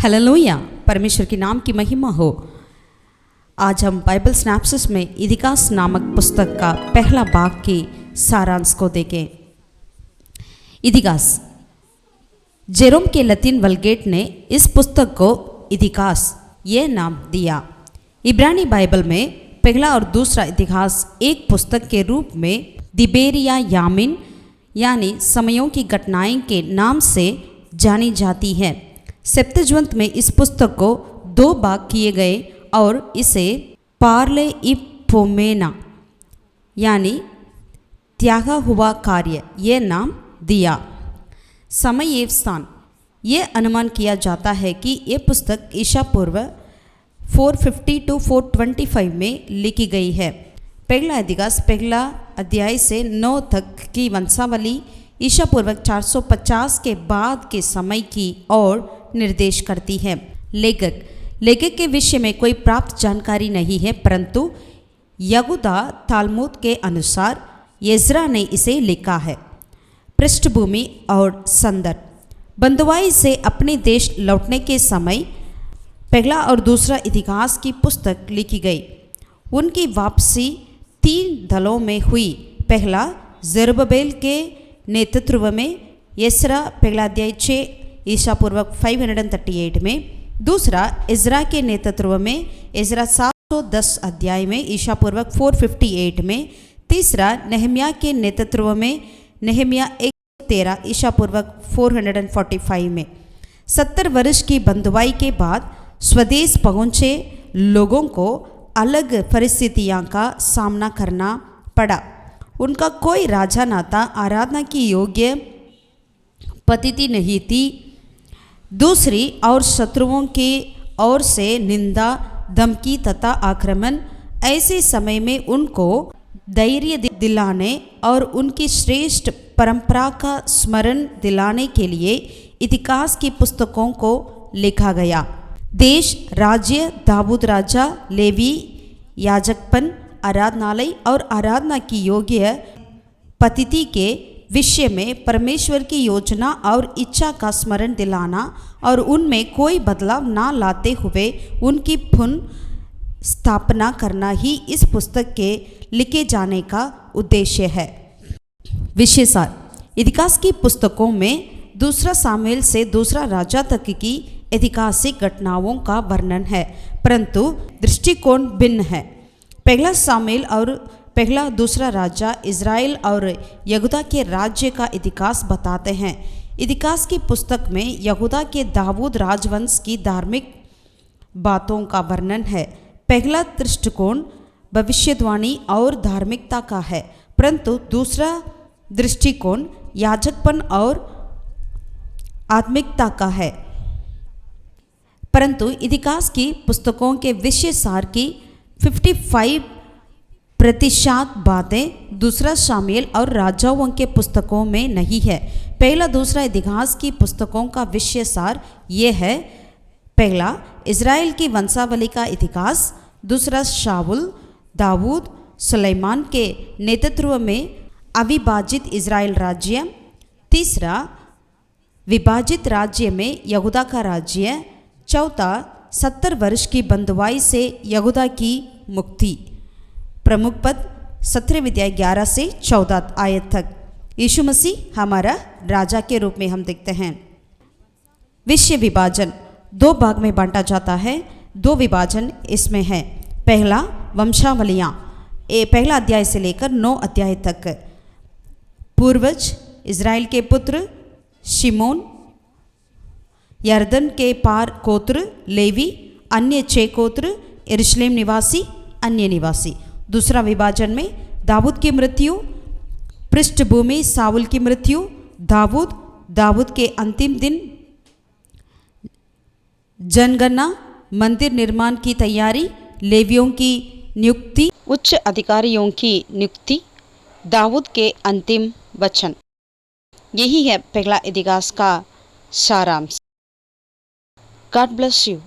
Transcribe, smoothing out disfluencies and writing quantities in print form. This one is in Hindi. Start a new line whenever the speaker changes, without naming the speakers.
हालेलुया, परमेश्वर के नाम की महिमा हो। आज हम बाइबल स्नैप्सिस में इतिहास नामक पुस्तक का पहला भाग की सारांश को देखें। इतिहास। जेरोम के लतीन वल्गेट ने इस पुस्तक को इतिहास यह नाम दिया। इब्रानी बाइबल में पहला और दूसरा इतिहास एक पुस्तक के रूप में दिबेरिया यामिन यानी समयों की घटनाएं के नाम से जानी जाती है। सेप्तुअजिंट में इस पुस्तक को दो भाग किए गए और इसे पार्ले इपोमेना यानी त्यागा हुआ कार्य यह नाम दिया। समय एवं स्थान। यह अनुमान किया जाता है कि यह पुस्तक ईसा पूर्व 450 to 425 में लिखी गई है। पहला इतिहास पहला अध्याय से 9 तक की वंशावली ईसा पूर्व 450 के बाद के समय की ओर निर्देश करती है। लेखक के विषय में कोई प्राप्त जानकारी नहीं है, परंतु यहूदा तालमुद के अनुसार एज्रा ने इसे लिखा है। पृष्ठभूमि और संदर्भ। बंधुआई से अपने देश लौटने के समय पहला और दूसरा इतिहास की पुस्तक लिखी गई। उनकी वापसी 3 दलों में हुई। पहला जरुब्बाबेल के नेतृत्व में एज्रा पहला अध्याय 6 ईसा पूर्व 538 में, दूसरा इज़रा के नेतृत्व में इज़रा 710 अध्याय में ईसा पूर्व 458 में, तीसरा नहम्याह के नेतृत्व में नहम्याह 113 ईसा पूर्व 445 में। 70 वर्ष की बंधुआई के बाद स्वदेश पहुँचे लोगों को अलग परिस्थितियों का सामना करना पड़ा। उनका कोई राजा न था, आराधना की योग्य पद्धति नहीं थी। दूसरी और शत्रुओं की ओर से निंदा, धमकी तथा आक्रमण। ऐसे समय में उनको धैर्य दिलाने और उनकी श्रेष्ठ परंपरा का स्मरण दिलाने के लिए इतिहास की पुस्तकों को लिखा गया। देश, राज्य, दाऊद राजा, लेवी, याजकपन, आराधनालय और आराधना की योग्य पद्धति के विषय में परमेश्वर की योजना और इच्छा का स्मरण दिलाना और उनमें कोई बदलाव ना लाते हुए उनकी पुनः स्थापना करना ही इस पुस्तक के लिखे जाने का उद्देश्य है। विषय सार। इतिहास की पुस्तकों में दूसरा सामुएल से दूसरा राजा तक की ऐतिहासिक घटनाओं का वर्णन है, परंतु दृष्टिकोण भिन्न है। पहला सामुएल और पहला दूसरा राजा इज़राइल और यहूदा के राज्य का इतिहास बताते हैं। इतिहास की पुस्तक में यहूदा के दाऊद राजवंश की धार्मिक बातों का वर्णन है। पहला दृष्टिकोण भविष्यवाणी और धार्मिकता का है, परंतु दूसरा दृष्टिकोण याजकपन और आत्मिकता का है। परंतु इतिहास की पुस्तकों के विषय सार की 55% बातें दूसरा शामिल और राजाओं के पुस्तकों में नहीं है। पहला दूसरा इतिहास की पुस्तकों का विषय सार ये है। पहला इज़राइल की वंशावली का इतिहास, दूसरा शाऊल, दाऊद, सुलेमान के नेतृत्व में अविभाजित इज़राइल राज्य, तीसरा विभाजित राज्य में यहूदा का राज्य, चौथा 70 वर्ष की बंधुआई से यहूदा की मुक्ति। प्रमुख पद 17 अध्याय 11 से 14 आयत तक। यीशु मसीह हमारा राजा के रूप में हम देखते हैं। विषय विभाजन 2 भाग में बांटा जाता है। 2 विभाजन इसमें है। पहला वंशावलियाँ, पहला अध्याय से लेकर 9 अध्याय तक। पूर्वज इज़राइल के पुत्र शिमोन, यरदन के पार गोत्र लेवी, अन्य 6 गोत्र यरूशलेम निवासी, अन्य निवासी। दूसरा विभाजन में दाऊद की मृत्यु, पृष्ठभूमि साउल की मृत्यु, दाऊद के अंतिम दिन, जनगणना, मंदिर निर्माण की तैयारी, लेवियों की नियुक्ति, उच्च अधिकारियों की नियुक्ति, दाऊद के अंतिम वचन। यही है पहला इतिहास का सारांश। God bless you.